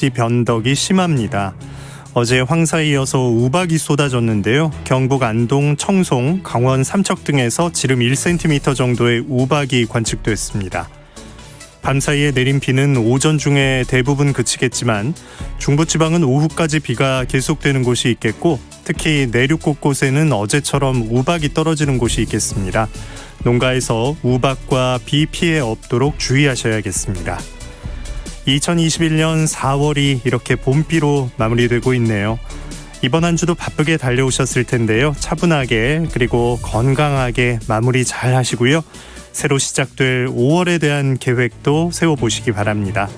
변덕이 심합니다. 어제 황사에 이어서 우박이 쏟아졌는데요. 경북 안동, 청송, 강원 삼척 등에서 지름 1cm 정도의 우박이 관측됐습니다. 밤사이에 내린 비는 오전 중에 대부분 그치겠지만 중부지방은 오후까지 비가 계속되는 곳이 있겠고 특히 내륙 곳곳에는 어제처럼 우박이 떨어지는 곳이 있겠습니다. 농가에서 우박과 비 피해 없도록 주의하셔야겠습니다. 2021년 4월이 이렇게 봄비로 마무리되고 있네요. 이번 한 주도 바쁘게 달려오셨을 텐데요. 차분하게 그리고 건강하게 마무리 잘 하시고요. 새로 시작될 5월에 대한 계획도 세워보시기 바랍니다.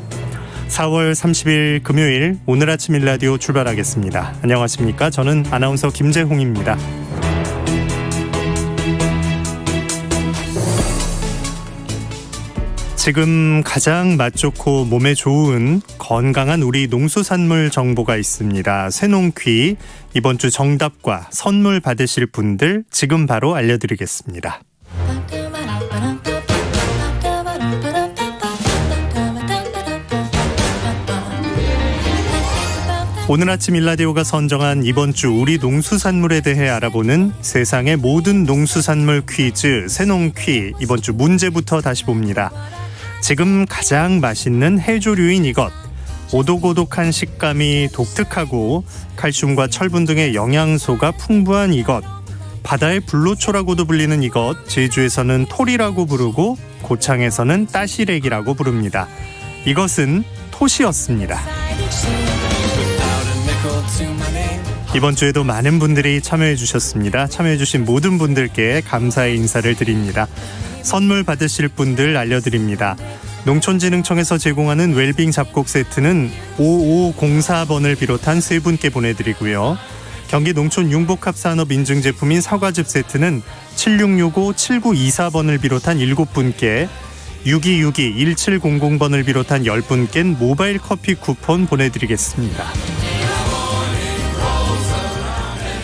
4월 30일 금요일 오늘 아침 일라디오 출발하겠습니다. 안녕하십니까? 저는 아나운서 김재홍입니다. 지금 가장 맛 좋고 몸에 좋은 건강한 우리 농수산물 정보가 있습니다. 새농퀴 이번 주 정답과 선물 받으실 분들 지금 바로 알려드리겠습니다. 오늘 아침 일라디오가 선정한 이번 주 우리 농수산물에 대해 알아보는 세상의 모든 농수산물 퀴즈 새농퀴 이번 주 문제부터 다시 봅니다. 지금 가장 맛있는 해조류인 이것, 오독오독한 식감이 독특하고 칼슘과 철분 등의 영양소가 풍부한 이것, 바다의 불로초라고도 불리는 이것, 제주에서는 토리라고 부르고 고창에서는 따시래기라고 부릅니다. 이것은 토시였습니다. 이번 주에도 많은 분들이 참여해 주셨습니다. 참여해 주신 모든 분들께 감사의 인사를 드립니다. 선물 받으실 분들 알려드립니다. 농촌진흥청에서 제공하는 웰빙 잡곡 세트는 5504번을 비롯한 세 분께 보내드리고요. 경기 농촌융복합산업 인증제품인 사과즙 세트는 7665-7924번을 비롯한 7분께 6262-1700번을 비롯한 10분께는 모바일 커피 쿠폰 보내드리겠습니다.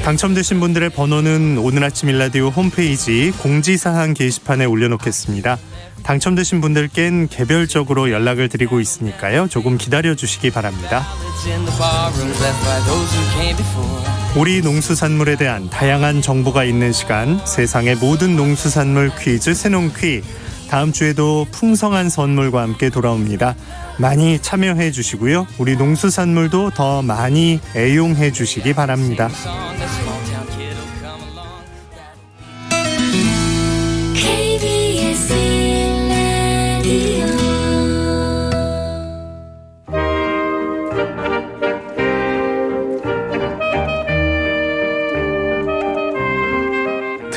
당첨되신 분들의 번호는 오늘 아침 일라디오 홈페이지 공지사항 게시판에 올려놓겠습니다. 당첨되신 분들께는 개별적으로 연락을 드리고 있으니까요. 조금 기다려주시기 바랍니다. 우리 농수산물에 대한 다양한 정보가 있는 시간, 세상의 모든 농수산물 퀴즈 새농퀴. 다음 주에도 풍성한 선물과 함께 돌아옵니다. 많이 참여해 주시고요. 우리 농수산물도 더 많이 애용해 주시기 바랍니다.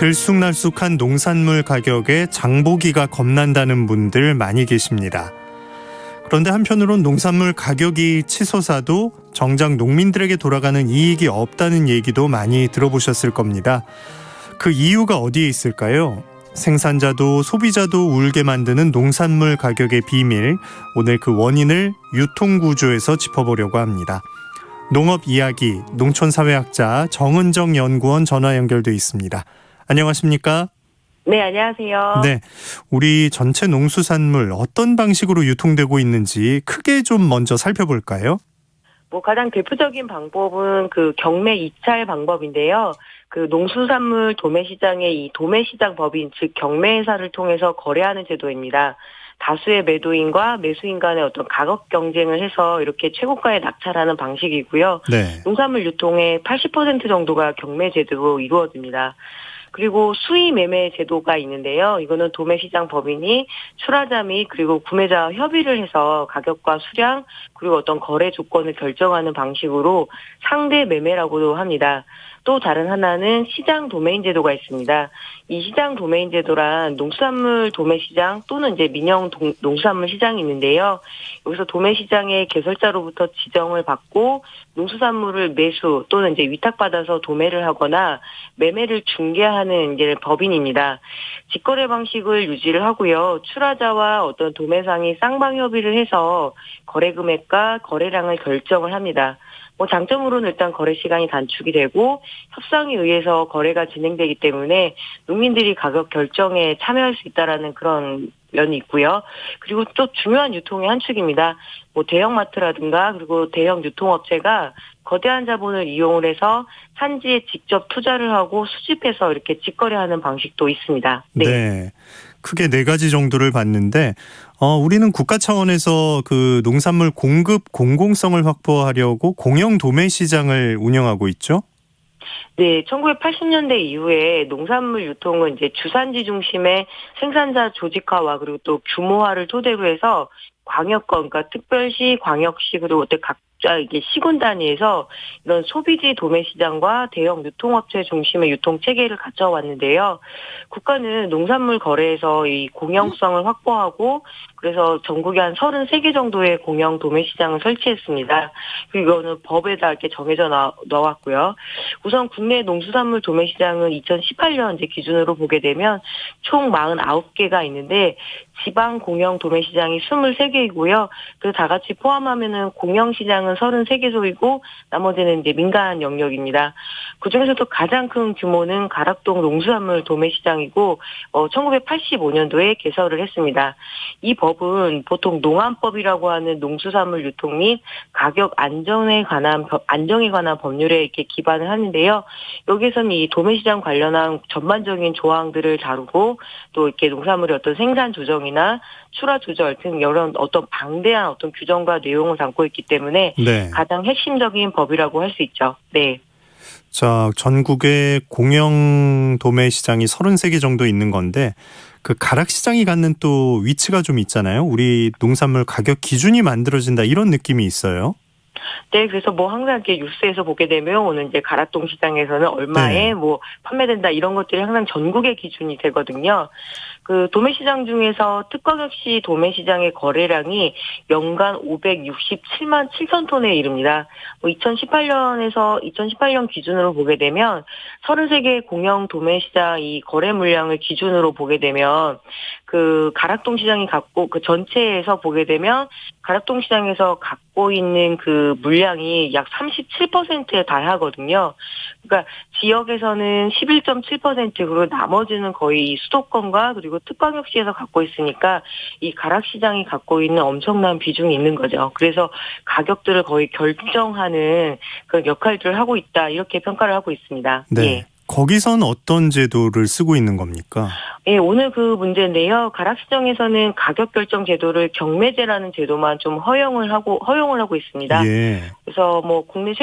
들쑥날쑥한 농산물 가격에 장보기가 겁난다는 분들 많이 계십니다. 그런데 한편으론 농산물 가격이 치솟아도 정작 농민들에게 돌아가는 이익이 없다는 얘기도 많이 들어보셨을 겁니다. 그 이유가 어디에 있을까요? 생산자도 소비자도 울게 만드는 농산물 가격의 비밀, 오늘 그 원인을 유통구조에서 짚어보려고 합니다. 농업 이야기, 농촌사회학자 정은정 연구원 전화 연결돼 있습니다. 안녕하십니까? 네, 안녕하세요. 네, 우리 전체 농수산물 어떤 방식으로 유통되고 있는지 크게 좀 먼저 살펴볼까요? 가장 대표적인 방법은 그 경매 입찰 방법인데요. 그 농수산물 도매시장의 이 도매시장 법인, 즉 경매회사를 통해서 거래하는 제도입니다. 다수의 매도인과 매수인 간의 어떤 가격 경쟁을 해서 이렇게 최고가에 낙찰하는 방식이고요. 네. 농산물 유통의 80% 정도가 경매 제도로 이루어집니다. 그리고 수의 매매 제도가 있는데요. 이거는 도매시장 법인이 출하자 및 그리고 구매자와 협의를 해서 가격과 수량 그리고 어떤 거래 조건을 결정하는 방식으로 상대 매매라고도 합니다. 또 다른 하나는 시장 도메인 제도가 있습니다. 이 시장 도메인 제도란 농수산물 도매시장 또는 이제 민영 농수산물 시장이 있는데요. 여기서 도매시장의 개설자로부터 지정을 받고 농수산물을 매수 또는 이제 위탁받아서 도매를 하거나 매매를 중개하는 이제 법인입니다. 직거래 방식을 유지를 하고요. 출하자와 어떤 도매상이 쌍방 협의를 해서 거래 금액과 거래량을 결정을 합니다. 장점으로는 일단 거래 시간이 단축이 되고 협상에 의해서 거래가 진행되기 때문에 농민들이 가격 결정에 참여할 수 있다라는 그런 면이 있고요. 그리고 또 중요한 유통의 한 축입니다. 뭐 대형마트라든가 그리고 대형 유통업체가 거대한 자본을 이용을 해서 산지에 직접 투자를 하고 수집해서 이렇게 직거래하는 방식도 있습니다. 네. 네. 크게 네 가지 정도를 봤는데 우리는 국가 차원에서 그 농산물 공급 공공성을 확보하려고 공영 도매 시장을 운영하고 있죠. 네, 1980년대 이후에 농산물 유통은 이제 주산지 중심의 생산자 조직화와 그리고 또 규모화를 토대로 해서 광역권, 그러니까 특별시, 광역시 그리고 또 각자 이게 시군 단위에서 이런 소비지 도매 시장과 대형 유통업체 중심의 유통 체계를 갖춰왔는데요. 국가는 농산물 거래에서 이 공영성을 확보하고 그래서 전국에 한 33개 정도의 공영 도매 시장을 설치했습니다. 그리고 이거는 법에다 이렇게 정해져 나왔고요. 우선 국내 농수산물 도매 시장은 2018년 이제 기준으로 보게 되면 총 49개가 있는데 지방 공영 도매 시장이 23개이고요. 그 다 같이 포함하면은 공영 시장은 33개소이고 나머지는 이제 민간 영역입니다. 그중에서도 가장 큰 규모는 가락동 농수산물 도매 시장이고 1985년도에 개설을 했습니다. 이 법은 보통 농안법이라고 하는 농수산물 유통 및 가격 안정에 관한 법률에 이렇게 기반을 하는데요. 여기에서는 이 도매시장 관련한 전반적인 조항들을 다루고 또 이렇게 농산물의 어떤 생산 조정이나 출하 조절 등 이런 어떤 방대한 어떤 규정과 내용을 담고 있기 때문에 네. 가장 핵심적인 법이라고 할 수 있죠. 네. 자, 전국에 공영 도매 시장이 33개 정도 있는 건데 그 가락 시장이 갖는 또 위치가 좀 있잖아요. 우리 농산물 가격 기준이 만들어진다 이런 느낌이 있어요. 네, 그래서 뭐 항상 이렇게 뉴스에서 보게 되면 오늘 이제 가락동 시장에서는 얼마에 네. 뭐 판매된다 이런 것들이 항상 전국의 기준이 되거든요. 그 도매시장 중에서 특광역시 도매시장의 거래량이 연간 567만 7천 톤에 이릅니다. 2018년 기준으로 보게 되면 33개 공영 도매시장 이 거래 물량을 기준으로 보게 되면 그 가락동 시장이 갖고 그 전체에서 보게 되면 가락동 시장에서 갖고 있는 그 물량이 약 37%에 달하거든요. 그러니까 지역에서는 11.7% 그리고 나머지는 거의 수도권과 그리고 특광역시에서 갖고 있으니까 이 가락 시장이 갖고 있는 엄청난 비중이 있는 거죠. 그래서 가격들을 거의 결정하는 그런 역할들을 하고 있다 이렇게 평가를 하고 있습니다. 네. 예. 거기선 어떤 제도를 쓰고 있는 겁니까? 예, 오늘 그 문제인데요. 가락시장에서는 가격 결정 제도를 경매제라는 제도만 좀 허용을 하고 있습니다. 예. 그래서 뭐 국내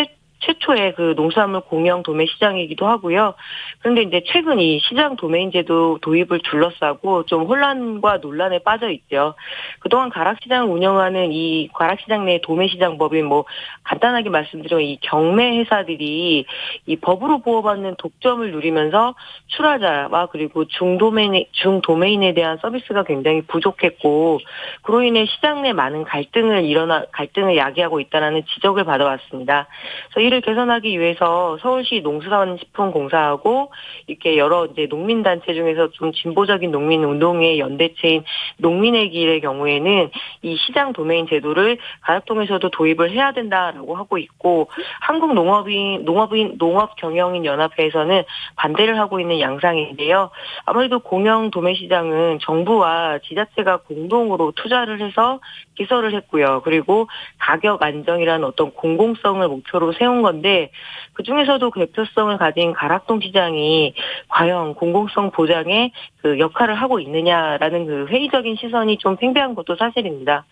최초의 그 농수산물 공영 도매 시장이기도 하고요. 그런데 이제 최근 이 시장 도매인제도 도입을 둘러싸고 좀 혼란과 논란에 빠져 있죠. 그동안 가락시장을 운영하는 이 가락시장 내 도매시장법인 뭐 간단하게 말씀드리면 이 경매 회사들이 이 법으로 보호받는 독점을 누리면서 출하자와 그리고 중도매인에 대한 서비스가 굉장히 부족했고 그로 인해 시장 내 많은 갈등을 야기하고 있다는 지적을 받아왔습니다. 그래서 이를 개선하기 위해서 서울시 농수산식품공사하고 이렇게 여러 이제 농민단체 중에서 좀 진보적인 농민 운동의 연대체인 농민의 길의 경우에는 이 시장 도매인 제도를 가락동에서도 도입을 해야 된다라고 하고 있고 농업경영인연합회에서는 반대를 하고 있는 양상인데요. 아무래도 공영 도매시장은 정부와 지자체가 공동으로 투자를 해서 개설을 했고요. 그리고 가격 안정이라는 어떤 공공성을 목표로 세운 건데 그중에서도 그 대표성을 가진 가락동 시장이 과연 공공성 보장에 그 역할을 하고 있느냐라는 그 회의적인 시선이 좀 팽배한 것도 사실입니다.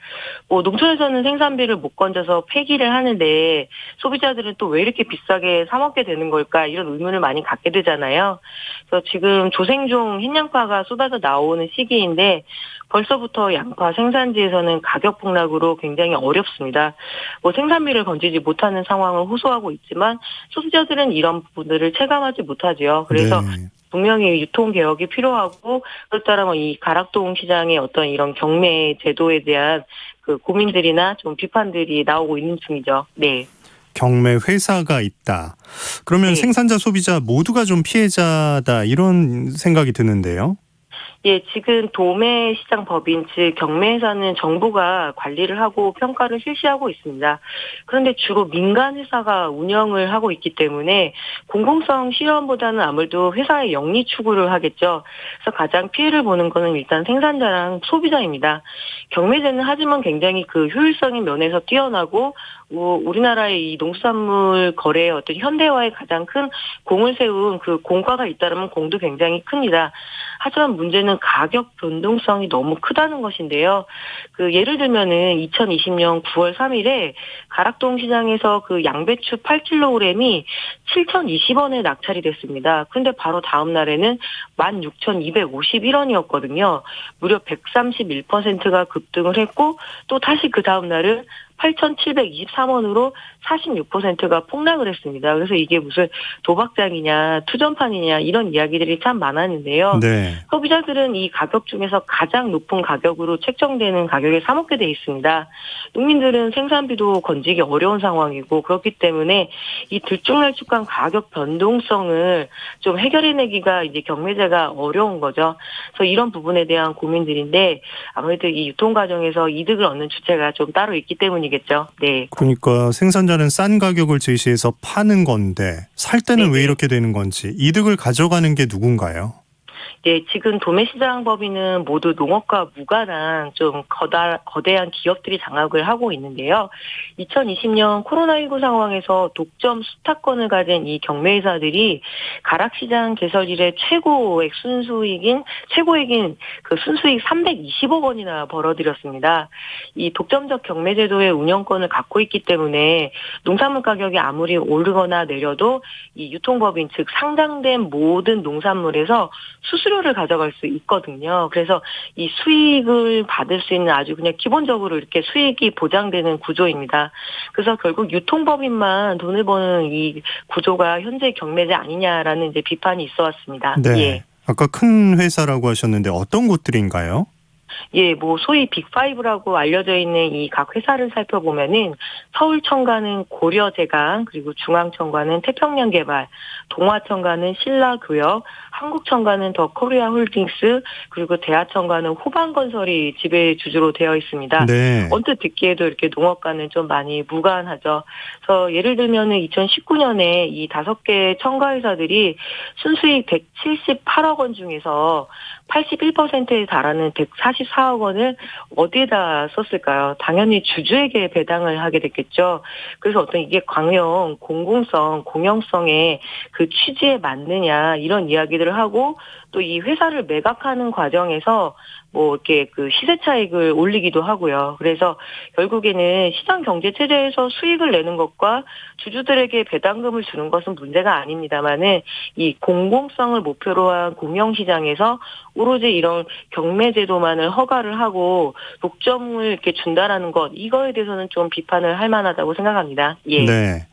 뭐 농촌에서는 생산비를 못 건져서 폐기를 하는데 소비자들은 또 왜 이렇게 비싸게 사 먹게 되는 걸까 이런 의문을 많이 갖게 되잖아요. 그래서 지금 조생종 흰양파가 쏟아져 나오는 시기인데 벌써부터 양파 생산지에서는 가격 폭락으로 굉장히 어렵습니다. 뭐 생산비를 건지지 못하는 상황을 호소하고 있지만 소비자들은 이런 부분들을 체감하지 못하죠. 그래서 네. 분명히 유통 개혁이 필요하고 그렇다면 이 가락동 시장의 어떤 이런 경매 제도에 대한 그 고민들이나 좀 비판들이 나오고 있는 중이죠. 네. 경매 회사가 있다. 그러면 네. 생산자 소비자 모두가 좀 피해자다 이런 생각이 드는데요. 예, 지금 도매시장 법인 즉 경매회사는 정부가 관리를 하고 평가를 실시하고 있습니다. 그런데 주로 민간 회사가 운영을 하고 있기 때문에 공공성 실현보다는 아무래도 회사의 영리 추구를 하겠죠. 그래서 가장 피해를 보는 거는 일단 생산자랑 소비자입니다. 경매제는 하지만 굉장히 그 효율성인 면에서 뛰어나고 우리나라의 이 농수산물 거래의 어떤 현대화에 가장 큰 공을 세운 그 공과가 있다면 공도 굉장히 큽니다. 하지만 문제는 가격 변동성이 너무 크다는 것인데요. 그 예를 들면은 2020년 9월 3일에 가락동 시장에서 그 양배추 8kg이 7,020원에 낙찰이 됐습니다. 그런데 바로 다음 날에는 16,251원이었거든요. 무려 131%가 급등을 했고 또 다시 그 다음 날은 8,723원으로 46%가 폭락을 했습니다. 그래서 이게 무슨 도박장이냐 투전판이냐 이런 이야기들이 참 많았는데요. 네. 소비자들은 이 가격 중에서 가장 높은 가격으로 책정되는 가격에 사 먹게 돼 있습니다. 농민들은 생산비도 건지기 어려운 상황이고 그렇기 때문에 이 들쭉날쭉한 가격 변동성을 좀 해결해내기가 이제 경매제가 어려운 거죠. 그래서 이런 부분에 대한 고민들인데 아무래도 이 유통 과정에서 이득을 얻는 주체가 좀 따로 있기 때문이겠죠. 네. 그러니까 생산자는 싼 가격을 제시해서 파는 건데 살 때는 왜 이렇게 되는 건지 이득을 가져가는 게 누군가요? 네, 지금 도매시장 법인은 모두 농업과 무관한 좀 거대한 기업들이 장악을 하고 있는데요. 2020년 코로나19 상황에서 독점 수탁권을 가진 이 경매회사들이 가락시장 개설 이래 최고액인 그 순수익 320억 원이나 벌어들였습니다. 이 독점적 경매제도의 운영권을 갖고 있기 때문에 농산물 가격이 아무리 오르거나 내려도 이 유통법인 즉 상장된 모든 농산물에서 수수료를 가져갈 수 있거든요. 그래서 이 수익을 받을 수 있는 아주 그냥 기본적으로 이렇게 수익이 보장되는 구조입니다. 그래서 결국 유통법인만 돈을 버는 이 구조가 현재 경매제 아니냐라는 이제 비판이 있어 왔습니다. 네. 예. 아까 큰 회사라고 하셨는데 어떤 곳들인가요? 예, 뭐 소위 빅5라고 알려져 있는 이 각 회사를 살펴보면은 서울청가는 고려제강, 그리고 중앙청가는 태평양개발, 동화청가는 신라교역, 한국청가는 더 코리아홀딩스, 그리고 대하청가는 호반건설이 지배 주주로 되어 있습니다. 네. 언뜻 듣기에도 이렇게 농업과는 좀 많이 무관하죠. 그래서 예를 들면은 2019년에 이 5개 청가회사들이 순수익 178억 원 중에서 81%에 달하는 144억 원을 어디에다 썼을까요? 당연히 주주에게 배당을 하게 됐겠죠. 그래서 어떤 이게 광영, 공공성, 공영성의 그 취지에 맞느냐 이런 이야기들을 하고 또 이 회사를 매각하는 과정에서 뭐 이렇게 그 시세 차익을 올리기도 하고요. 그래서 결국에는 시장 경제 체제에서 수익을 내는 것과 주주들에게 배당금을 주는 것은 문제가 아닙니다만은 이 공공성을 목표로 한 공영 시장에서 오로지 이런 경매 제도만을 허가를 하고 독점을 이렇게 준다라는 것 이거에 대해서는 좀 비판을 할 만하다고 생각합니다. 예. 네.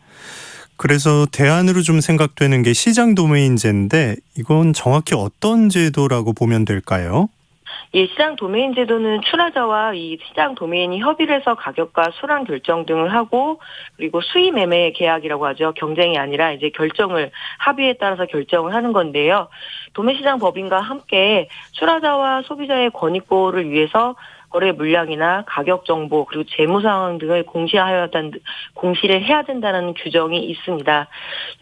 그래서 대안으로 좀 생각되는 게 시장 도메인제인데 이건 정확히 어떤 제도라고 보면 될까요? 예, 시장 도메인 제도는 출하자와 이 시장 도메인이 협의를 해서 가격과 수량 결정 등을 하고 그리고 수의 매매 계약이라고 하죠. 경쟁이 아니라 이제 결정을 합의에 따라서 결정을 하는 건데요. 도매시장 법인과 함께 출하자와 소비자의 권익보호를 위해서 거래 물량이나 가격 정보 그리고 재무 상황 등을 공시를 해야 된다는 규정이 있습니다.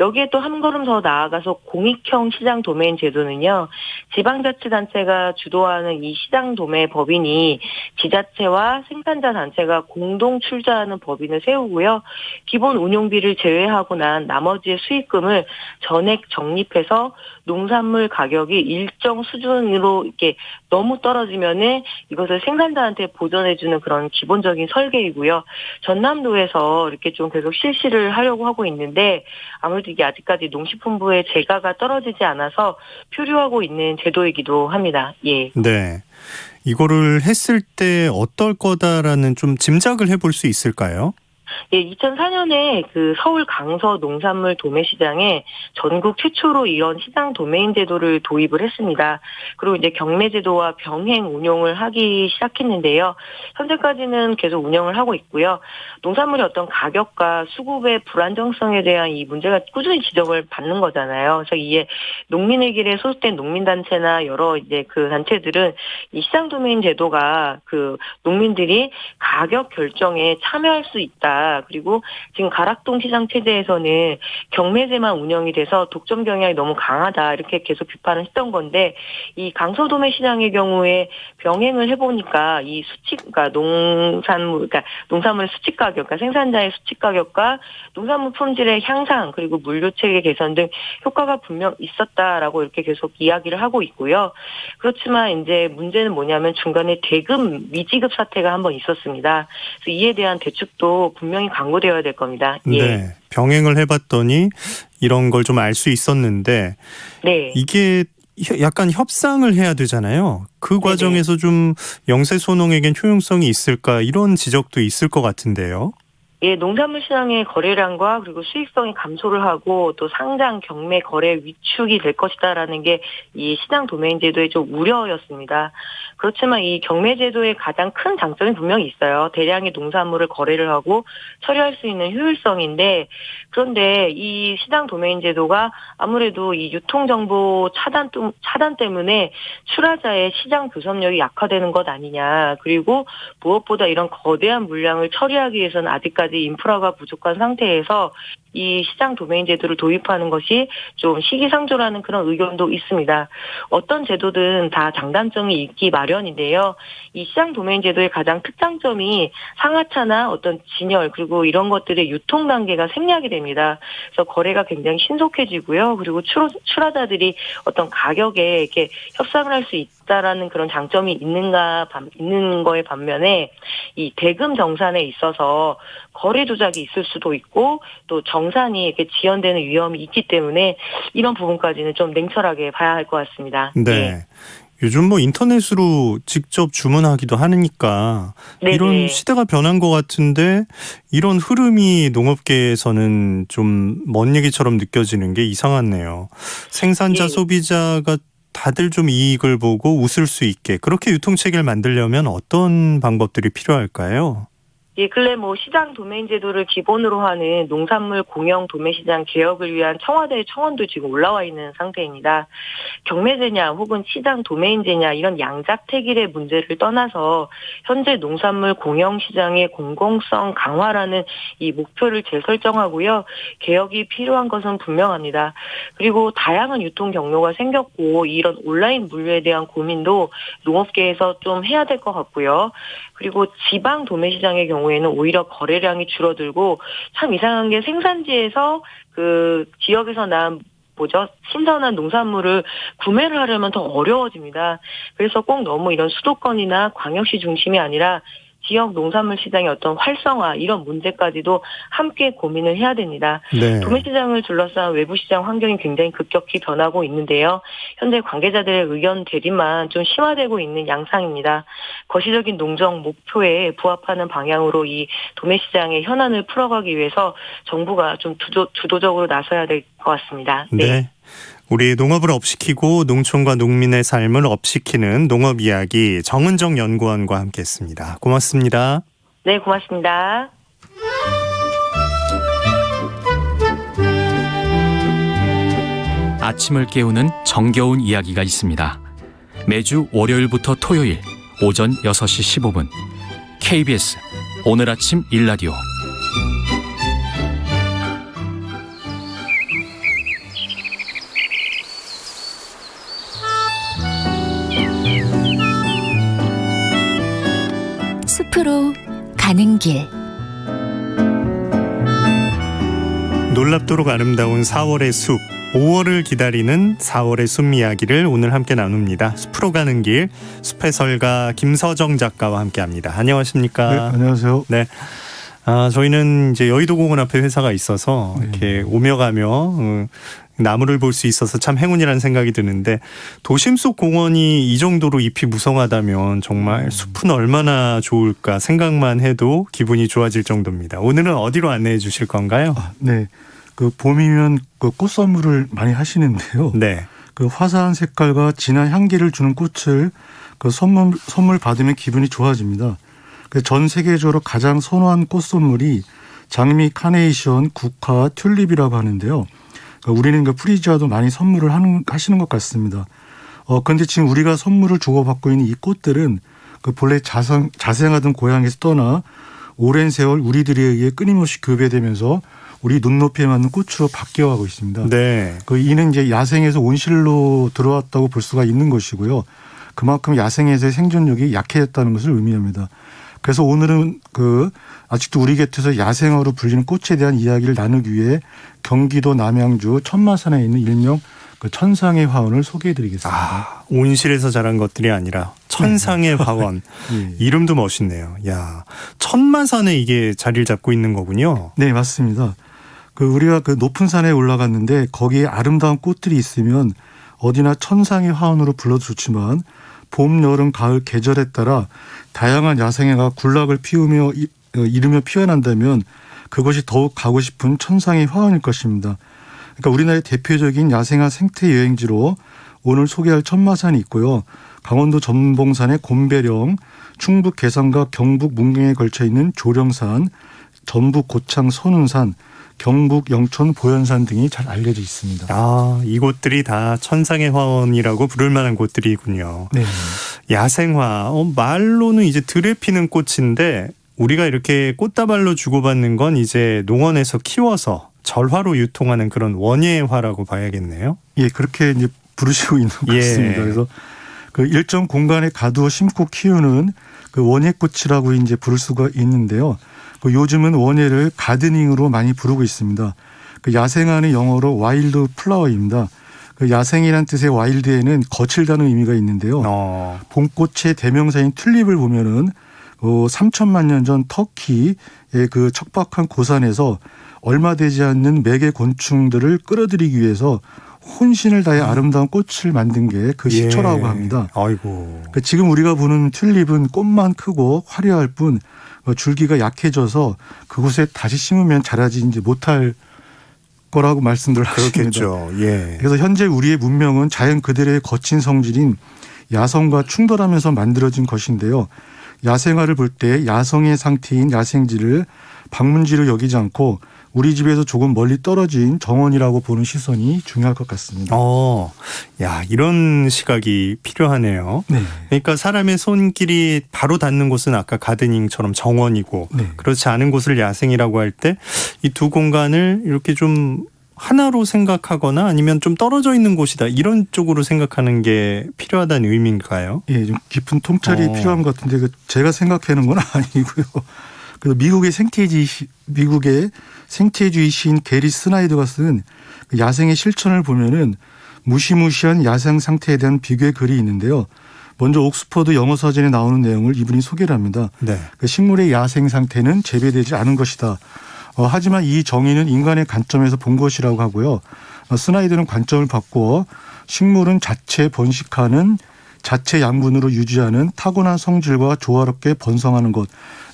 여기에 또 한 걸음 더 나아가서 공익형 시장 도메인 제도는요. 지방자치단체가 주도하는 이 시장 도매 법인이 지자체와 생산자 단체가 공동 출자하는 법인을 세우고요. 기본 운용비를 제외하고 난 나머지의 수익금을 전액 적립해서 농산물 가격이 일정 수준으로 이렇게 너무 떨어지면은 이것을 생산자한테 보전해주는 그런 기본적인 설계이고요. 전남도에서 이렇게 좀 계속 실시를 하려고 하고 있는데 아무래도 이게 아직까지 농식품부의 재가가 떨어지지 않아서 표류하고 있는 제도이기도 합니다. 예. 네. 이거를 했을 때 어떨 거다라는 좀 짐작을 해볼 수 있을까요? 예, 2004년에 그 서울 강서 농산물 도매시장에 전국 최초로 이런 시장 도매인 제도를 도입을 했습니다. 그리고 이제 경매제도와 병행 운용을 하기 시작했는데요. 현재까지는 계속 운영을 하고 있고요. 농산물의 어떤 가격과 수급의 불안정성에 대한 이 문제가 꾸준히 지적을 받는 거잖아요. 그래서 이에 농민의 길에 소속된 농민단체나 여러 이제 그 단체들은 이 시장 도매인 제도가 그 농민들이 가격 결정에 참여할 수 있다. 그리고 지금 가락동 시장 체제에서는 경매제만 운영이 돼서 독점 경향이 너무 강하다. 이렇게 계속 비판을 했던 건데 이 강서도매 시장의 경우에 병행을 해보니까 이 수칙, 그러니까 농산물의 수칙 가격, 그러니까 생산자의 수칙 가격과 농산물 품질의 향상 그리고 물류 체계 개선 등 효과가 분명 있었다라고 이렇게 계속 이야기를 하고 있고요. 그렇지만 이제 문제는 뭐냐면 중간에 대금 미지급 사태가 한번 있었습니다. 그래서 이에 대한 대책도 분명히 강구되어야 될 겁니다. 예. 네, 병행을 해봤더니 이런 걸 좀 알 수 있었는데 네. 이게 약간 협상을 해야 되잖아요. 그 과정에서 좀 영세소농에겐 효용성이 있을까 이런 지적도 있을 것 같은데요. 예, 농산물 시장의 거래량과 그리고 수익성이 감소를 하고 또 상장, 경매, 거래 위축이 될 것이다라는 게 이 시장 도매인 제도의 좀 우려였습니다. 그렇지만 이 경매 제도의 가장 큰 장점이 분명히 있어요. 대량의 농산물을 거래를 하고 처리할 수 있는 효율성인데 그런데 이 시장 도매인 제도가 아무래도 이 유통정보 차단 때문에 출하자의 시장 교섭력이 약화되는 것 아니냐. 그리고 무엇보다 이런 거대한 물량을 처리하기 위해서는 아직까지 인프라가 부족한 상태에서 이 시장 도매인 제도를 도입하는 것이 좀 시기상조라는 그런 의견도 있습니다. 어떤 제도든 다 장단점이 있기 마련인데요. 이 시장 도매인 제도의 가장 특장점이 상하차나 어떤 진열 그리고 이런 것들의 유통 단계가 생략이 됩니다. 그래서 거래가 굉장히 신속해지고요. 그리고 출하자들이 어떤 가격에 이렇게 협상을 할 수 있다라는 그런 장점이 있는 거에 반면에 이 대금 정산에 있어서 거래 조작이 있을 수도 있고 또 정산이 이렇게 지연되는 위험이 있기 때문에 이런 부분까지는 좀 냉철하게 봐야 할 것 같습니다. 네. 예. 요즘 뭐 인터넷으로 직접 주문하기도 하니까 네네. 이런 시대가 변한 것 같은데 이런 흐름이 농업계에서는 좀 먼 얘기처럼 느껴지는 게 이상하네요. 생산자, 예. 소비자가 다들 좀 이익을 보고 웃을 수 있게 그렇게 유통체계를 만들려면 어떤 방법들이 필요할까요? 예, 근래 시장 도매인 제도를 기본으로 하는 농산물 공영 도매시장 개혁을 위한 청와대의 청원도 지금 올라와 있는 상태입니다. 경매제냐 혹은 시장 도매인제냐 이런 양자택일의 문제를 떠나서 현재 농산물 공영 시장의 공공성 강화라는 이 목표를 재설정하고요. 개혁이 필요한 것은 분명합니다. 그리고 다양한 유통 경로가 생겼고 이런 온라인 물류에 대한 고민도 농업계에서 좀 해야 될 것 같고요. 그리고 지방 도매시장의 경우에는 오히려 거래량이 줄어들고 참 이상한 게 생산지에서 그 지역에서 난 신선한 농산물을 구매를 하려면 더 어려워집니다. 그래서 꼭 너무 이런 수도권이나 광역시 중심이 아니라 지역 농산물 시장의 어떤 활성화 이런 문제까지도 함께 고민을 해야 됩니다. 네. 도매시장을 둘러싼 외부시장 환경이 굉장히 급격히 변하고 있는데요. 현재 관계자들의 의견 대립만 좀 심화되고 있는 양상입니다. 거시적인 농정 목표에 부합하는 방향으로 이 도매시장의 현안을 풀어가기 위해서 정부가 좀 주도적으로 나서야 될 것 같습니다. 네. 우리 농업을 업시키고 농촌과 농민의 삶을 업시키는 농업 이야기 정은정 연구원과 함께했습니다. 고맙습니다. 네, 고맙습니다. 아침을 깨우는 정겨운 이야기가 있습니다. 매주 월요일부터 토요일 오전 6시 15분 KBS 오늘 아침 일라디오. 숲으로 가는 길. 놀랍도록 아름다운 4월의 숲, 5월을 기다리는 4월의 숲 이야기를 오늘 함께 나눕니다. 숲으로 가는 길, 숲의 설가 김서정 작가와 함께합니다. 안녕하십니까? 네, 안녕하세요. 네, 저희는 이제 여의도 공원 앞에 회사가 있어서 이렇게 오며 가며 나무를 볼 수 있어서 참 행운이라는 생각이 드는데 도심 속 공원이 이 정도로 잎이 무성하다면 정말 숲은 얼마나 좋을까 생각만 해도 기분이 좋아질 정도입니다. 오늘은 어디로 안내해 주실 건가요? 네. 그 봄이면 그 꽃 선물을 많이 하시는데요. 네. 그 화사한 색깔과 진한 향기를 주는 꽃을 그 선물 받으면 기분이 좋아집니다. 그 전 세계적으로 가장 선호한 꽃 선물이 장미, 카네이션, 국화, 튤립이라고 하는데요. 우리는 그 프리지아도 많이 선물을 하시는 것 같습니다. 그런데 지금 우리가 선물을 주고받고 있는 이 꽃들은 그 본래 자생하던 고향에서 떠나 오랜 세월 우리들에 의해 끊임없이 교배되면서 우리 눈높이에 맞는 꽃으로 바뀌어가고 있습니다. 네. 이는 이제 야생에서 온실로 들어왔다고 볼 수가 있는 것이고요. 그만큼 야생에서의 생존력이 약해졌다는 것을 의미합니다. 그래서 오늘은 아직도 우리 곁에서 야생어로 불리는 꽃에 대한 이야기를 나누기 위해 경기도 남양주 천마산에 있는 일명 그 천상의 화원을 소개해드리겠습니다. 온실에서 자란 것들이 아니라 천상의 화원. 예. 이름도 멋있네요. 야, 천마산에 이게 자리를 잡고 있는 거군요. 네, 맞습니다. 우리가 그 높은 산에 올라갔는데 거기에 아름다운 꽃들이 있으면 어디나 천상의 화원으로 불러도 좋지만 봄, 여름, 가을 계절에 따라 다양한 야생애가 군락을 이루며 피어난다면 그것이 더욱 가고 싶은 천상의 화원일 것입니다. 그러니까 우리나라의 대표적인 야생화 생태 여행지로 오늘 소개할 천마산이 있고요. 강원도 전봉산의 곰배령, 충북 괴산과 경북 문경에 걸쳐 있는 조령산, 전북 고창 선운산, 경북 영천 보현산 등이 잘 알려져 있습니다. 이곳들이 다 천상의 화원이라고 부를 만한 곳들이군요. 네. 야생화, 말로는 이제 들에 피는 꽃인데 우리가 이렇게 꽃다발로 주고받는 건 이제 농원에서 키워서 절화로 유통하는 그런 원예화라고 봐야겠네요. 예, 그렇게 이제 부르시고 있는 것 같습니다. 그래서 그 일정 공간에 가두어 심고 키우는 그 원예꽃이라고 이제 부를 수가 있는데요. 요즘은 원예를 가드닝으로 많이 부르고 있습니다. 야생화는 영어로 와일드 플라워입니다. 야생이란 뜻의 와일드에는 거칠다는 의미가 있는데요. 봄꽃의 대명사인 튤립을 보면은 3천만 년 전 터키의 그 척박한 고산에서 얼마 되지 않는 매개 곤충들을 끌어들이기 위해서 혼신을 다해 아름다운 꽃을 만든 게 그 식초라고 합니다. 아이고. 지금 우리가 보는 튤립은 꽃만 크고 화려할 뿐 줄기가 약해져서 그곳에 다시 심으면 자라지 못할 거라고 말씀들 하십니다. 그렇겠죠. 예. 그래서 현재 우리의 문명은 자연 그대로의 거친 성질인 야성과 충돌하면서 만들어진 것인데요. 야생화를 볼 때 야성의 상태인 야생지를 방문지로 여기지 않고 우리 집에서 조금 멀리 떨어진 정원이라고 보는 시선이 중요할 것 같습니다. 이런 시각이 필요하네요. 네. 그러니까 사람의 손길이 바로 닿는 곳은 아까 가드닝처럼 정원이고 그렇지 않은 곳을 야생이라고 할 때 이 두 공간을 이렇게 좀 하나로 생각하거나 아니면 좀 떨어져 있는 곳이다 이런 쪽으로 생각하는 게 필요하다는 의미인가요? 예, 좀 깊은 통찰이 필요한 것 같은데 제가 생각하는 건 아니고요. 미국의 생태주의 시인 게리 스나이더가 쓴 야생의 실천을 보면은 무시무시한 야생 상태에 대한 비교의 글이 있는데요. 먼저 옥스퍼드 영어 사전에 나오는 내용을 이분이 소개를 합니다. 네. 식물의 야생 상태는 재배되지 않은 것이다. 하지만 이 정의는 인간의 관점에서 본 것이라고 하고요. 스나이더는 관점을 바꾸어 식물은 자체 번식하는 자체 양분으로 유지하는 타고난 성질과 조화롭게 번성하는 것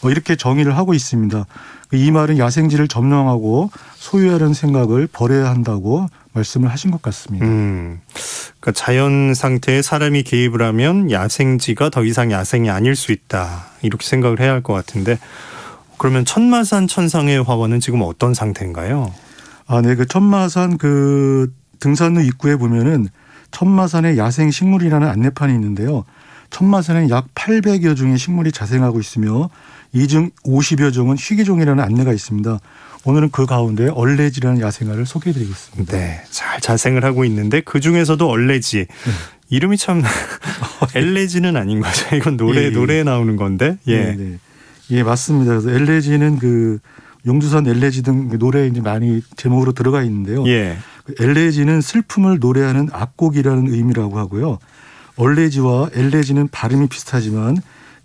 이렇게 정의를 하고 있습니다. 이 말은 야생지를 점령하고 소유하려는 생각을 버려야 한다고 말씀을 하신 것 같습니다. 그러니까 자연 상태에 사람이 개입을 하면 야생지가 더 이상 야생이 아닐 수 있다 이렇게 생각을 해야 할 것 같은데 그러면 천마산 천상의 화원은 지금 어떤 상태인가요? 네, 천마산 등산로 입구에 보면은 천마산의 야생 식물이라는 안내판이 있는데요. 천마산에는 약 800여 종의 식물이 자생하고 있으며 이 중 50여 종은 희귀종이라는 안내가 있습니다. 오늘은 그 가운데 얼레지라는 야생화를 소개해드리겠습니다. 네, 잘 자생을 하고 있는데 그 중에서도 얼레지. 이름이 참 엘레지는 아닌 거죠. 이건 노래에 나오는 건데. 예, 맞습니다. 그래서 엘레지는 용두산 엘레지 등 노래에 이제 많이 제목으로 들어가 있는데요. 엘레지는 슬픔을 노래하는 악곡이라는 의미라고 하고요. 얼레지와 엘레지는 발음이 비슷하지만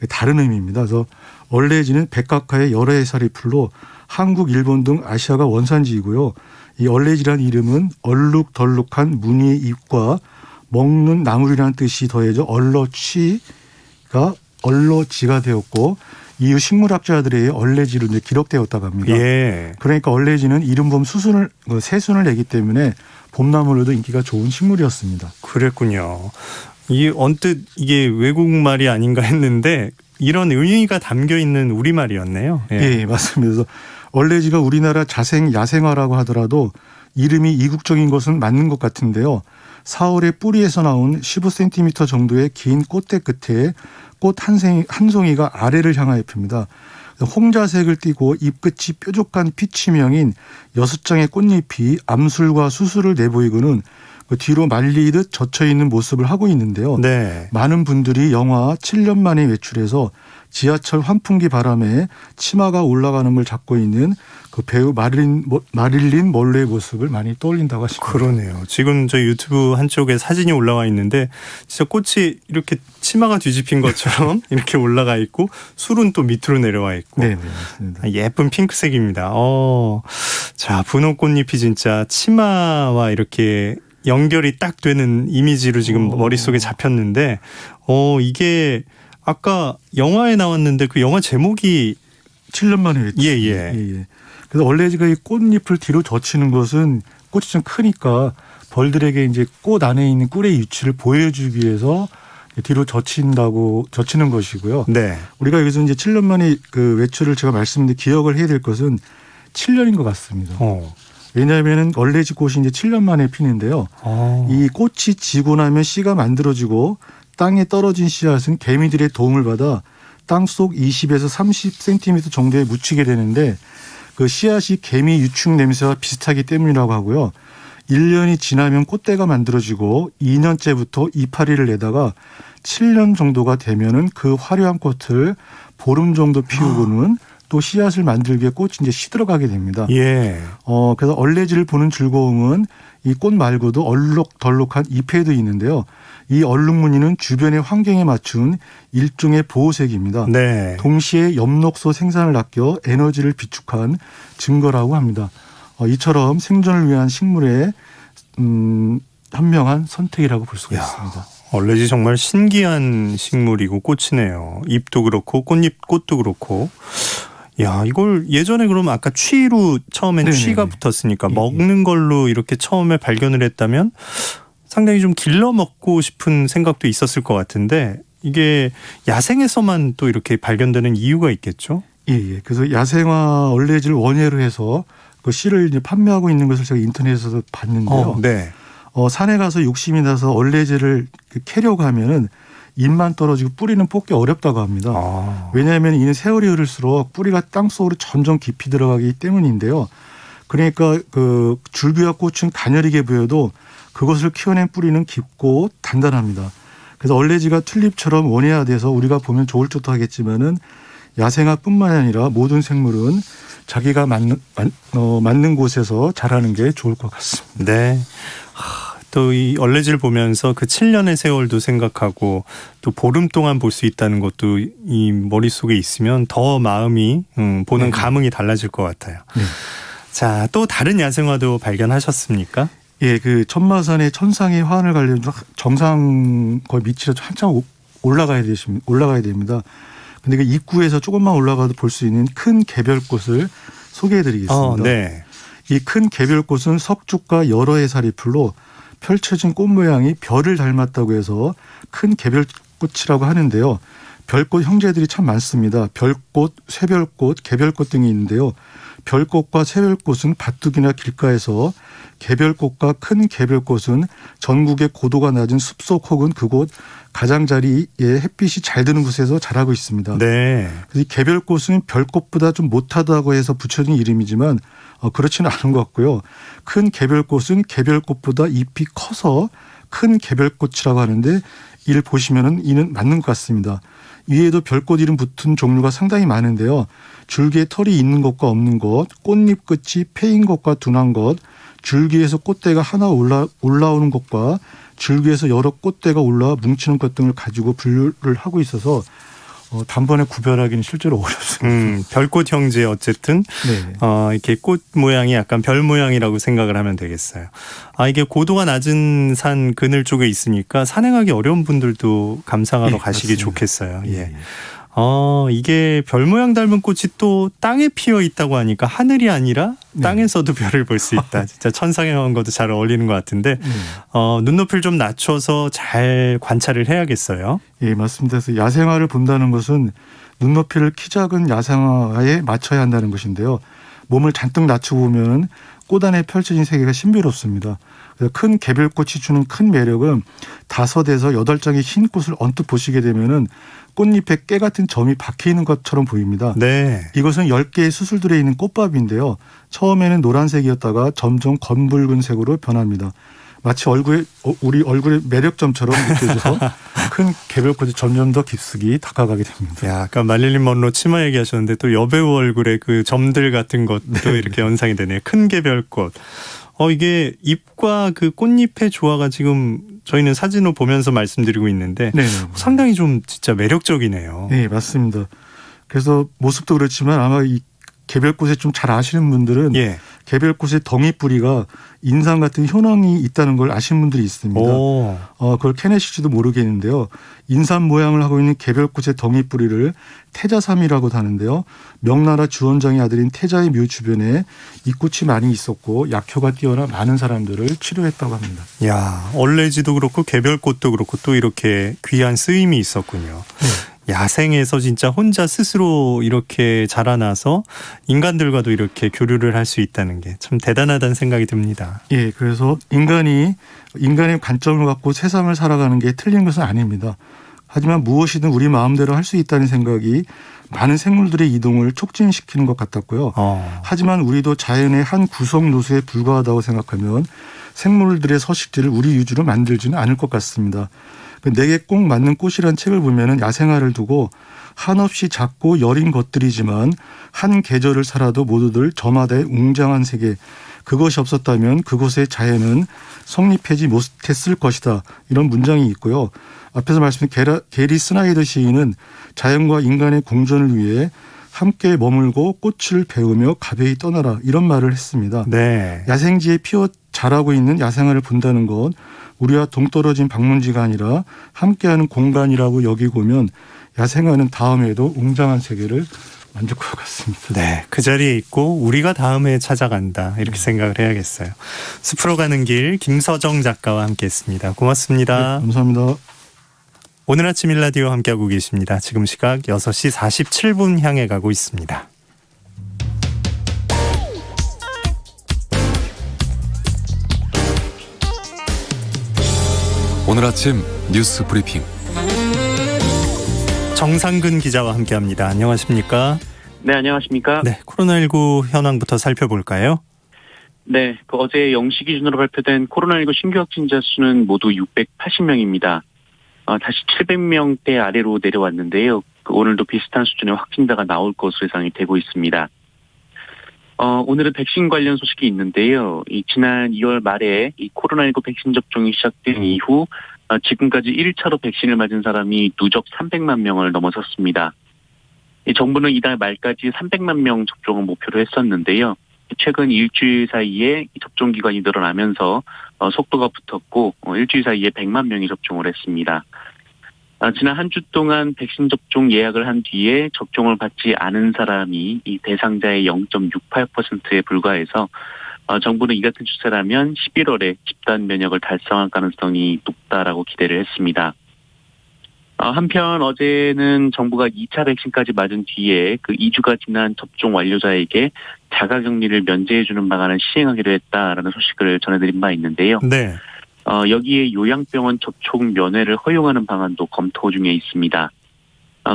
다른 의미입니다. 그래서 얼레지는 백각화의 여러 해살이 풀로 한국, 일본 등 아시아가 원산지이고요. 이 얼레지라는 이름은 얼룩덜룩한 무늬의 잎과 먹는 나물이라는 뜻이 더해져 얼러지가 되었고 이후 식물학자들의 얼레지로 이제 기록되었다고 합니다. 예. 그러니까 얼레지는 이른봄 새순을 내기 때문에 봄나물로도 인기가 좋은 식물이었습니다. 그랬군요. 이 언뜻 이게 외국말이 아닌가 했는데 이런 의미가 담겨 있는 우리말이었네요. 예, 맞습니다. 그래서 얼레지가 우리나라 야생화라고 하더라도 이름이 이국적인 것은 맞는 것 같은데요. 4월에 뿌리에서 나온 15cm 정도의 긴 꽃대 끝에 꽃 한 송이가 아래를 향하여 핍니다. 홍자색을 띠고 잎끝이 뾰족한 피치명인 6장의 꽃잎이 암술과 수술을 내보이고는 그 뒤로 말리듯 젖혀있는 모습을 하고 있는데요. 네. 많은 분들이 영화 7년 만에 외출해서 지하철 환풍기 바람에 치마가 올라가는 걸 잡고 있는 그 배우 마릴린 먼로의 모습을 많이 떠올린다고 하십니다. 그러네요. 지금 저 유튜브 한쪽에 사진이 올라와 있는데 진짜 꽃이 이렇게 치마가 뒤집힌 것처럼 이렇게 올라가 있고 술은 또 밑으로 내려와 있고. 네, 맞습니다. 예쁜 핑크색입니다. 자, 분홍꽃잎이 진짜 치마와 이렇게 연결이 딱 되는 이미지로 지금 머릿속에 잡혔는데 이게 아까 영화에 나왔는데 그 영화 제목이 7년 만에 외출. 예. 그래서 얼레지가 이 꽃잎을 뒤로 젖히는 것은 꽃이 좀 크니까 벌들에게 이제 꽃 안에 있는 꿀의 위치를 보여주기 위해서 뒤로 젖히는 것이고요. 네. 우리가 여기서 이제 7년 만에 그 외출을 제가 말씀드린 기억을 해야 될 것은 7년인 것 같습니다. 왜냐하면 얼레지 꽃이 이제 7년 만에 피는데요. 이 꽃이 지고 나면 씨가 만들어지고 땅에 떨어진 씨앗은 개미들의 도움을 받아 땅속 20에서 30cm 정도에 묻히게 되는데 그 씨앗이 개미 유충 냄새와 비슷하기 때문이라고 하고요. 1년이 지나면 꽃대가 만들어지고 2년째부터 이파리를 내다가 7년 정도가 되면은 그 화려한 꽃을 보름 정도 피우고는 또 씨앗을 만들기에 꽃이 이제 시들어가게 됩니다. 예. 그래서 얼레지를 보는 즐거움은 이 꽃 말고도 얼룩덜룩한 잎에도 있는데요. 이 얼룩무늬는 주변의 환경에 맞춘 일종의 보호색입니다. 네. 동시에 엽록소 생산을 아껴 에너지를 비축한 증거라고 합니다. 이처럼 생존을 위한 식물의 현명한 선택이라고 볼 수가 있습니다. 얼레지 정말 신기한 식물이고 꽃이네요. 잎도 그렇고 꽃도 그렇고. 야, 이걸 예전에 그러면 아까 취로 처음엔 네네네. 취가 붙었으니까 예. 먹는 걸로 이렇게 처음에 발견을 했다면 상당히 좀 길러 먹고 싶은 생각도 있었을 것 같은데 이게 야생에서만 또 이렇게 발견되는 이유가 있겠죠? 예. 그래서 야생화 얼레지를 원예로 해서 그 씨를 이제 판매하고 있는 것을 제가 인터넷에서 봤는데요. 네. 산에 가서 욕심이 나서 얼레지를 캐려고 하면은 잎만 떨어지고 뿌리는 뽑기 어렵다고 합니다. 왜냐하면 이는 세월이 흐를수록 뿌리가 땅속으로 점점 깊이 들어가기 때문인데요. 그러니까 그 줄기와 꽃은 가녀리게 보여도 그것을 키워낸 뿌리는 깊고 단단합니다. 그래서 얼레지가 튤립처럼 원예화돼서 우리가 보면 좋을 듯도 하겠지만은 야생화뿐만 아니라 모든 생물은 자기가 맞는 곳에서 자라는 게 좋을 것 같습니다. 네. 또 이 얼레지를 보면서 그 7년의 세월도 생각하고 또 보름 동안 볼 수 있다는 것도 이 머릿속에 있으면 더 마음이 보는 감흥이 달라질 것 같아요. 네. 자, 또 다른 야생화도 발견하셨습니까? 예, 그 천마산의 천상의 화환을 가려면 정상 거의 밑이라 한참 올라가야 됩니다. 근데 그 입구에서 조금만 올라가도 볼 수 있는 큰 개별꽃을 소개해드리겠습니다. 네. 이 큰 개별꽃은 석죽과 여러 해살이 풀로 펼쳐진 꽃 모양이 별을 닮았다고 해서 큰 개별꽃이라고 하는데요. 별꽃 형제들이 참 많습니다. 별꽃, 쇠별꽃, 개별꽃 등이 있는데요. 별꽃과 쇠별꽃은 밭둑이나 길가에서 개별꽃과 큰 개별꽃은 전국의 고도가 낮은 숲속 혹은 그곳 가장자리에 햇빛이 잘 드는 곳에서 자라고 있습니다. 네. 그래서 이 개별꽃은 별꽃보다 좀 못하다고 해서 붙여진 이름이지만 그렇지는 않은 것 같고요. 큰 개별꽃은 개별꽃보다 잎이 커서 큰 개별꽃이라고 하는데 이를 보시면은 이는 맞는 것 같습니다. 위에도 별꽃 이름 붙은 종류가 상당히 많은데요. 줄기에 털이 있는 것과 없는 것, 꽃잎 끝이 패인 것과 둔한 것, 줄기에서 꽃대가 하나 올라오는 것과 줄기에서 여러 꽃대가 올라와 뭉치는 것 등을 가지고 분류를 하고 있어서 단번에 구별하기는 실제로 어렵습니다. 별꽃 형제 어쨌든 네. 이렇게 꽃 모양이 약간 별 모양이라고 생각을 하면 되겠어요. 이게 고도가 낮은 산 그늘 쪽에 있으니까 산행하기 어려운 분들도 감상하러 네, 가시기 맞습니다. 좋겠어요. 예. 예. 이게 별 모양 닮은 꽃이 또 땅에 피어 있다고 하니까 하늘이 아니라 땅에서도 별을 볼 수 있다. 진짜 천상행원과도 잘 어울리는 것 같은데 눈높이를 좀 낮춰서 잘 관찰을 해야겠어요. 예, 맞습니다. 그래서 야생화를 본다는 것은 눈높이를 키 작은 야생화에 맞춰야 한다는 것인데요. 몸을 잔뜩 낮추고 보면 꽃 안에 펼쳐진 세계가 신비롭습니다. 그래서 큰 개별꽃이 주는 큰 매력은 5에서 8장의 흰 꽃을 언뜻 보시게 되면은 꽃잎에 깨 같은 점이 박혀 있는 것처럼 보입니다. 네. 이것은 10개의 수술들에 있는 꽃밥인데요. 처음에는 노란색이었다가 점점 검붉은 색으로 변합니다. 마치 우리 얼굴의 매력점처럼 느껴져서 큰 개별꽃이 점점 더 깊숙이 다가가게 됩니다. 야, 아까 말릴린 먼로 치마 얘기하셨는데 또 여배우 얼굴에 그 점들 같은 것도 이렇게 연상이 되네요. 큰 개별꽃. 이게 잎과 그 꽃잎의 조화가 지금 저희는 사진을 보면서 말씀드리고 있는데 네. 상당히 좀 진짜 매력적이네요. 네, 맞습니다. 그래서 모습도 그렇지만 아마 이 개별꽃에 좀 잘 아시는 분들은 예. 개별꽃의 덩이 뿌리가 인상 같은 효능이 있다는 걸 아시는 분들이 있습니다. 오. 그걸 캐내실지도 모르겠는데요. 인삼 모양을 하고 있는 개별꽃의 덩이 뿌리를 태자삼이라고 하는데요. 명나라 주원장의 아들인 태자의 묘 주변에 이 꽃이 많이 있었고 약효가 뛰어나 많은 사람들을 치료했다고 합니다. 야, 얼레지도 그렇고 개별꽃도 그렇고 또 이렇게 귀한 쓰임이 있었군요. 야생에서 진짜 혼자 스스로 이렇게 자라나서 인간들과도 이렇게 교류를 할 수 있다는 게 참 대단하다는 생각이 듭니다. 예, 그래서 인간의 관점을 갖고 세상을 살아가는 게 틀린 것은 아닙니다. 하지만 무엇이든 우리 마음대로 할 수 있다는 생각이 많은 생물들의 이동을 촉진시키는 것 같았고요. 하지만 우리도 자연의 한 구성 노수에 불과하다고 생각하면 생물들의 서식지를 우리 위주로 만들지는 않을 것 같습니다. 내게 꼭 맞는 꽃이라는 책을 보면은 야생화를 두고 한없이 작고 여린 것들이지만 한 계절을 살아도 모두들 저마다의 웅장한 세계, 그것이 없었다면 그곳의 자연은 성립하지 못했을 것이다. 이런 문장이 있고요. 앞에서 말씀드린 게리 스나이더 시인은 자연과 인간의 공존을 위해 함께 머물고 꽃을 배우며 가벼이 떠나라 이런 말을 했습니다. 네. 야생지에 피어 자라고 있는 야생화를 본다는 건 우리와 동떨어진 방문지가 아니라 함께하는 공간이라고 여기고 오면 야생화는 다음에도 웅장한 세계를 만들 것 같습니다. 네, 그 자리에 있고 우리가 다음에 찾아간다 이렇게 생각을 해야겠어요. 숲으로 가는 길 김서정 작가와 함께했습니다. 고맙습니다. 네, 감사합니다. 오늘 아침 일라디오 함께하고 계십니다. 지금 시각 6시 47분 향해 가고 있습니다. 오늘 아침 뉴스 브리핑 정상근 기자와 함께합니다. 안녕하십니까? 네, 안녕하십니까? 네, 코로나19 현황부터 살펴볼까요? 네, 어제 0시 기준으로 발표된 코로나19 신규 확진자 수는 모두 680명입니다. 다시 700명대 아래로 내려왔는데요. 오늘도 비슷한 수준의 확진자가 나올 것으로 예상이 되고 있습니다. 오늘은 백신 관련 소식이 있는데요. 지난 2월 말에 이 코로나19 백신 접종이 시작된 이후 지금까지 1차로 백신을 맞은 사람이 누적 300만 명을 넘어섰습니다. 정부는 이달 말까지 300만 명 접종을 목표로 했었는데요. 최근 일주일 사이에 접종 기간이 늘어나면서 속도가 붙었고 일주일 사이에 100만 명이 접종을 했습니다. 지난 한 주 동안 백신 접종 예약을 한 뒤에 접종을 받지 않은 사람이 이 대상자의 0.68%에 불과해서 정부는 이 같은 추세라면 11월에 집단 면역을 달성할 가능성이 높다라고 기대를 했습니다. 한편 어제는 정부가 2차 백신까지 맞은 뒤에 그 2주가 지난 접종 완료자에게 자가격리를 면제해주는 방안을 시행하기로 했다라는 소식을 전해드린 바 있는데요. 네. 여기에 요양병원 접촉 면회를 허용하는 방안도 검토 중에 있습니다.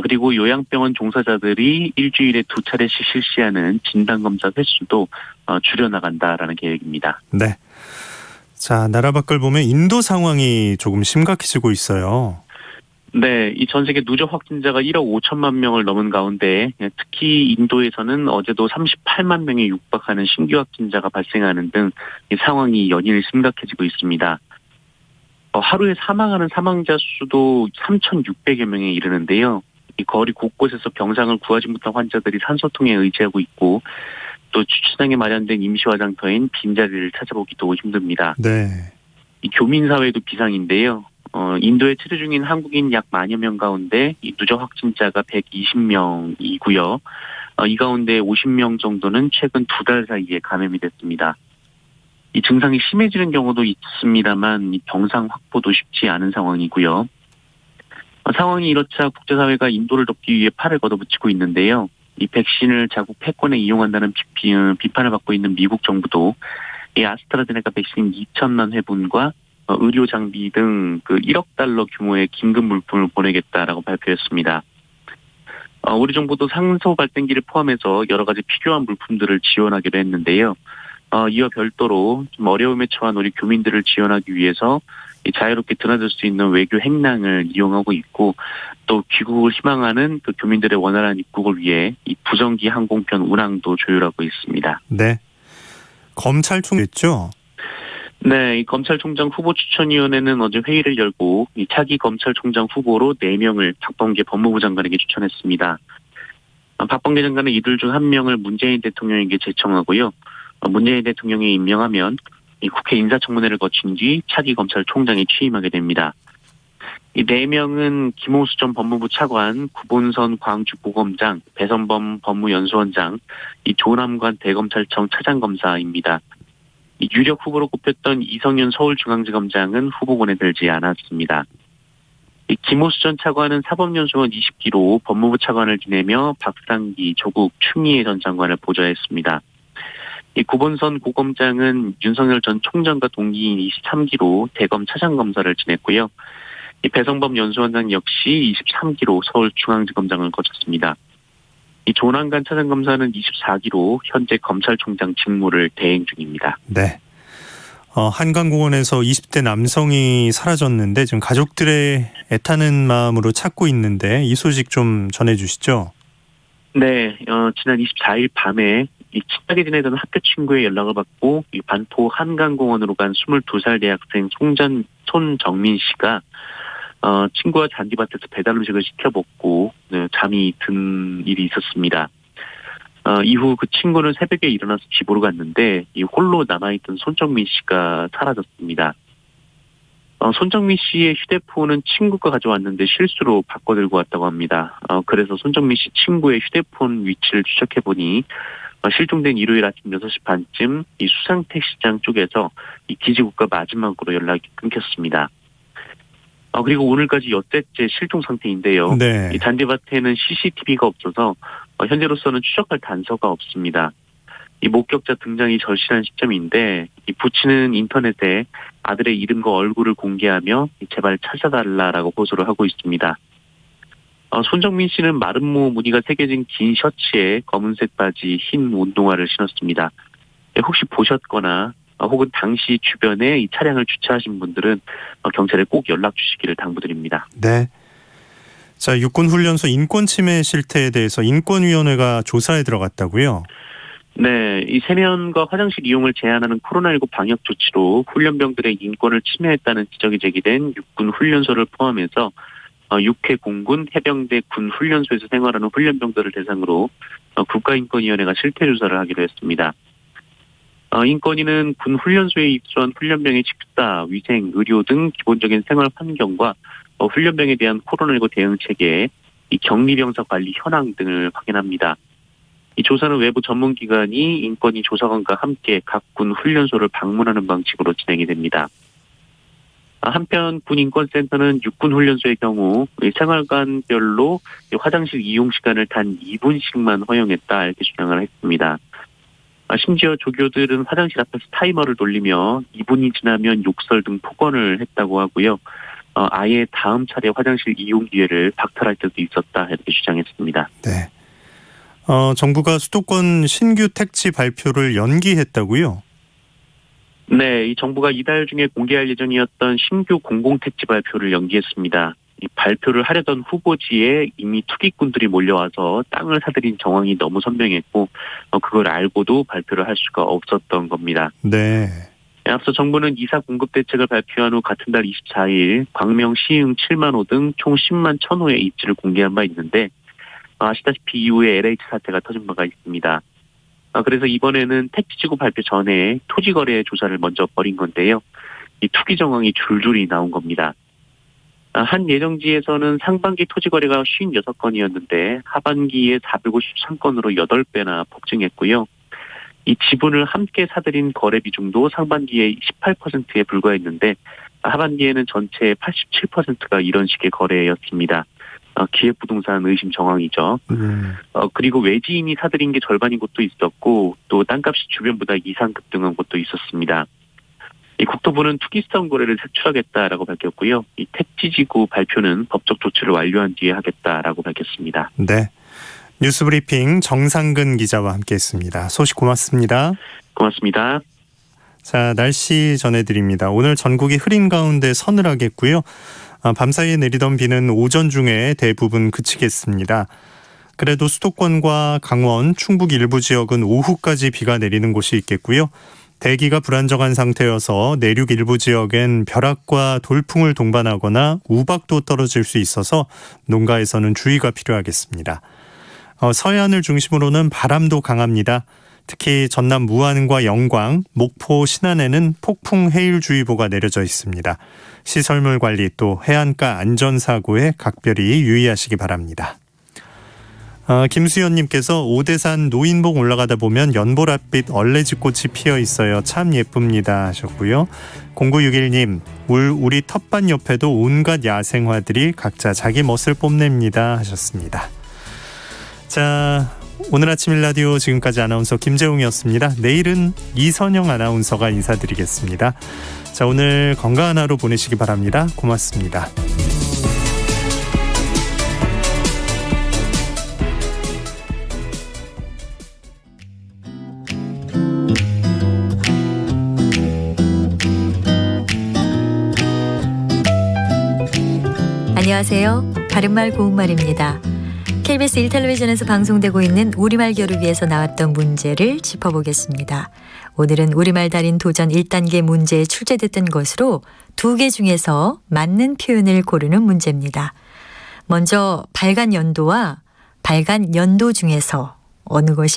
그리고 요양병원 종사자들이 일주일에 2차례씩 실시하는 진단검사 횟수도 줄여나간다라는 계획입니다. 네. 자, 나라 밖을 보면 인도 상황이 조금 심각해지고 있어요. 네, 이 전 세계 누적 확진자가 1억 5천만 명을 넘은 가운데 특히 인도에서는 어제도 38만 명에 육박하는 신규 확진자가 발생하는 등 이 상황이 연일 심각해지고 있습니다. 하루에 사망하는 사망자 수도 3,600여 명에 이르는데요. 이 거리 곳곳에서 병상을 구하지 못한 환자들이 산소통에 의지하고 있고 또 주차장에 마련된 임시 화장터인 빈자리를 찾아보기도 힘듭니다. 네. 이 교민 사회도 비상인데요. 인도에 체류 중인 한국인 약 10,000여 명 가운데 이 누적 확진자가 120명이고요. 이 가운데 50명 정도는 최근 2달 사이에 감염이 됐습니다. 이 증상이 심해지는 경우도 있습니다만 이 병상 확보도 쉽지 않은 상황이고요. 상황이 이렇자 국제사회가 인도를 돕기 위해 팔을 걷어붙이고 있는데요. 이 백신을 자국 패권에 이용한다는 비판을 받고 있는 미국 정부도 이 아스트라제네카 백신 2,000만 회분과 의료 장비 등 그 1억 달러 규모의 긴급 물품을 보내겠다라고 발표했습니다. 우리 정부도 산소 발생기를 포함해서 여러 가지 필요한 물품들을 지원하기로 했는데요. 이와 별도로 좀 어려움에 처한 우리 교민들을 지원하기 위해서 자유롭게 드나들 수 있는 외교 행랑을 이용하고 있고 또 귀국을 희망하는 그 교민들의 원활한 입국을 위해 이 부정기 항공편 운항도 조율하고 있습니다. 네. 검찰총장이죠? 네, 이 검찰총장 후보 추천위원회는 어제 회의를 열고 이 차기 검찰총장 후보로 4명을 박범계 법무부 장관에게 추천했습니다. 박범계 장관은 이들 중 1명을 문재인 대통령에게 제청하고요. 문재인 대통령이 임명하면 이 국회 인사청문회를 거친 뒤 차기 검찰총장에 취임하게 됩니다. 이 4명은 김호수 전 법무부 차관, 구본선 광주고검장, 배선범 법무연수원장, 이 조남관 대검찰청 차장검사입니다. 이 유력 후보로 꼽혔던 이성윤 서울중앙지검장은 후보군에 들지 않았습니다. 이 김호수 전 차관은 사법연수원 20기로 법무부 차관을 지내며 박상기, 조국, 추미애 전 장관을 보좌했습니다. 이 구본선 고검장은 윤석열 전 총장과 동기인 23기로 대검 차장검사를 지냈고요. 이 배성범 연수원장 역시 23기로 서울중앙지검장을 거쳤습니다. 이 조남관 차장검사는 24기로 현재 검찰총장 직무를 대행 중입니다. 네. 한강공원에서 20대 남성이 사라졌는데 지금 가족들의 애타는 마음으로 찾고 있는데 이 소식 좀 전해주시죠. 네, 지난 24일 밤에 이 친하게 지내던 학교 친구의 연락을 받고 이 반포 한강공원으로 간 22살 대학생 손정민 씨가 친구와 잔디밭에서 배달 음식을 시켜 먹고 잠이 든 일이 있었습니다. 이후 그 친구는 새벽에 일어나서 집으로 갔는데 이 홀로 남아있던 손정민 씨가 사라졌습니다. 손정민 씨의 휴대폰은 친구가 가져왔는데 실수로 바꿔 들고 왔다고 합니다. 그래서 손정민 씨 친구의 휴대폰 위치를 추적해보니 실종된 일요일 아침 6시 반쯤 이 수상택시장 쪽에서 이 기지국과 마지막으로 연락이 끊겼습니다. 그리고 오늘까지 여태째 실종 상태인데요. 네. 이 잔디밭에는 CCTV가 없어서 현재로서는 추적할 단서가 없습니다. 이 목격자 등장이 절실한 시점인데 이 부친은 인터넷에 아들의 이름과 얼굴을 공개하며 제발 찾아달라라고 호소를 하고 있습니다. 손정민 씨는 마름모 무늬가 새겨진 긴 셔츠에 검은색 바지, 흰 운동화를 신었습니다. 혹시 보셨거나 혹은 당시 주변에 이 차량을 주차하신 분들은 경찰에 꼭 연락 주시기를 당부드립니다. 네. 자, 육군훈련소 인권침해 실태에 대해서 인권위원회가 조사에 들어갔다고요? 네, 이 세면과 화장실 이용을 제한하는 코로나19 방역 조치로 훈련병들의 인권을 침해했다는 지적이 제기된 육군훈련소를 포함해서 육해 공군 해병대 군 훈련소에서 생활하는 훈련병들을 대상으로 국가인권위원회가 실태조사를 하기로 했습니다. 인권위는 군 훈련소에 입소한 훈련병의 식사, 위생, 의료 등 기본적인 생활 환경과 훈련병에 대한 코로나19 대응 체계, 이 격리병사 관리 현황 등을 확인합니다. 이 조사는 외부 전문기관이 인권위 조사관과 함께 각 군 훈련소를 방문하는 방식으로 진행이 됩니다. 한편 군인권센터는 육군훈련소의 경우 생활관별로 화장실 이용 시간을 단 2분씩만 허용했다 이렇게 주장을 했습니다. 심지어 조교들은 화장실 앞에서 타이머를 돌리며 2분이 지나면 욕설 등 폭언을 했다고 하고요. 아예 다음 차례 화장실 이용 기회를 박탈할 때도 있었다 이렇게 주장했습니다. 네. 정부가 수도권 신규 택지 발표를 연기했다고요? 네, 이 정부가 이달 중에 공개할 예정이었던 신규 공공택지 발표를 연기했습니다. 이 발표를 하려던 후보지에 이미 투기꾼들이 몰려와서 땅을 사들인 정황이 너무 선명했고 그걸 알고도 발표를 할 수가 없었던 겁니다. 네. 앞서 정부는 이사 공급 대책을 발표한 후 같은 달 24일 광명 시흥 7만 호 등 총 10만 1,000호의 입지를 공개한 바 있는데 아시다시피 이후에 LH 사태가 터진 바가 있습니다. 그래서 이번에는 택지지구 발표 전에 토지거래 조사를 먼저 벌인 건데요. 이 투기 정황이 줄줄이 나온 겁니다. 한 예정지에서는 상반기 토지거래가 56건이었는데 하반기에 453건으로 8배나 폭증했고요. 이 지분을 함께 사들인 거래 비중도 상반기에 18%에 불과했는데 하반기에는 전체의 87%가 이런 식의 거래였습니다. 기획부동산 의심 정황이죠. 그리고 외지인이 사들인 게 절반인 곳도 있었고 또 땅값이 주변보다 이상 급등한 곳도 있었습니다. 이 국토부는 투기성 거래를 색출하겠다라고 밝혔고요. 이 택지지구 발표는 법적 조치를 완료한 뒤에 하겠다라고 밝혔습니다. 네. 뉴스브리핑 정상근 기자와 함께했습니다. 소식 고맙습니다. 고맙습니다. 자, 날씨 전해드립니다. 오늘 전국이 흐린 가운데 서늘하겠고요. 밤사이에 내리던 비는 오전 중에 대부분 그치겠습니다. 그래도 수도권과 강원, 충북 일부 지역은 오후까지 비가 내리는 곳이 있겠고요. 대기가 불안정한 상태여서 내륙 일부 지역엔 벼락과 돌풍을 동반하거나 우박도 떨어질 수 있어서 농가에서는 주의가 필요하겠습니다. 서해안을 중심으로는 바람도 강합니다. 특히 전남 무안과 영광, 목포, 신안에는 폭풍 해일주의보가 내려져 있습니다. 시설물 관리 또 해안가 안전사고에 각별히 유의하시기 바랍니다. 김수연님께서 오대산 노인봉 올라가다 보면 연보랏빛 얼레지꽃이 피어 있어요. 참 예쁩니다 하셨고요. 0961님, 우리 텃밭 옆에도 온갖 야생화들이 각자 자기 멋을 뽐냅니다 하셨습니다. 자, 오늘 아침 일라디오 지금까지 아나운서 김재웅이었습니다. 내일은 이선영 아나운서가 인사드리겠습니다. 자, 오늘 건강한 하루 보내시기 바랍니다. 고맙습니다. 안녕하세요. 바른말 고운말입니다. KBS 1텔레비전에서 방송되고 있는 우리말 겨루기에서 나왔던 문제를 짚어보겠습니다. 오늘은 우리말 달인 도전 1단계 문제에 출제됐던 것으로 2개 중에서 맞는 표현을 고르는 문제입니다. 먼저 발간 연도와 발간 연도 중에서 어느 것이